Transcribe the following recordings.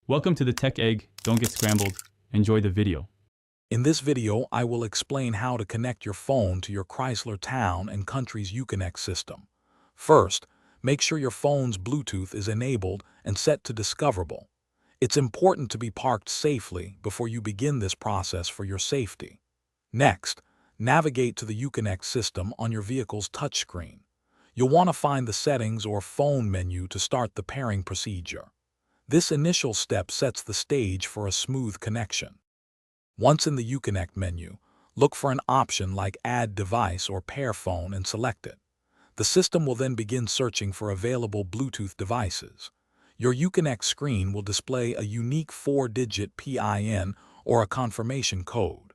Welcome to the Tech Egg. Don't get scrambled. Enjoy the video. In this video, I will explain how to connect your phone to your Chrysler Town and Country's Uconnect system. First, make sure your phone's Bluetooth is enabled and set to discoverable. It's important to be parked safely before you begin this process for your safety. Next, navigate to the Uconnect system on your vehicle's touchscreen. You'll want to find the Settings or Phone menu to start the pairing procedure. This initial step sets the stage for a smooth connection. Once in the Uconnect menu, look for an option like Add Device or Pair Phone and select it. The system will then begin searching for available Bluetooth devices. Your Uconnect screen will display a unique 4-digit PIN or a confirmation code.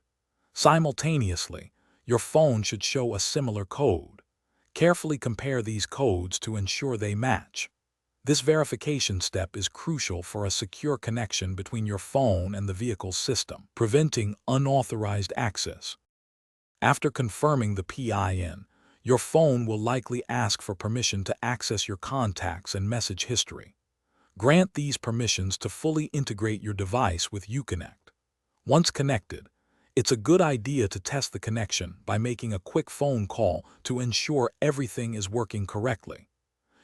Simultaneously, your phone should show a similar code. Carefully compare these codes to ensure they match. This verification step is crucial for a secure connection between your phone and the vehicle's system, preventing unauthorized access. After confirming the PIN, your phone will likely ask for permission to access your contacts and message history. Grant these permissions to fully integrate your device with Uconnect. Once connected, it's a good idea to test the connection by making a quick phone call to ensure everything is working correctly.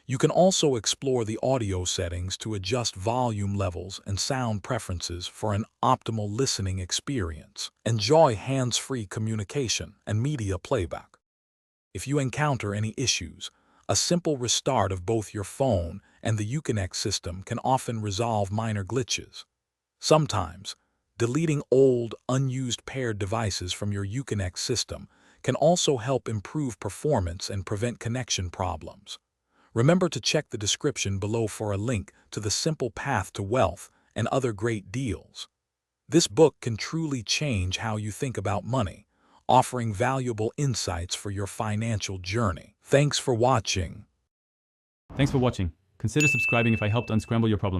You can also explore the audio settings to adjust volume levels and sound preferences for an optimal listening experience. Enjoy hands-free communication and media playback. If you encounter any issues, a simple restart of both your phone and the Uconnect system can often resolve minor glitches. Sometimes, deleting old, unused paired devices from your Uconnect system can also help improve performance and prevent connection problems. Remember to check the description below for a link to The Simple Path to Wealth and other great deals. This book can truly change how you think about money, offering valuable insights for your financial journey. Thanks for watching. Thanks for watching. Consider subscribing if I helped unscramble your problems.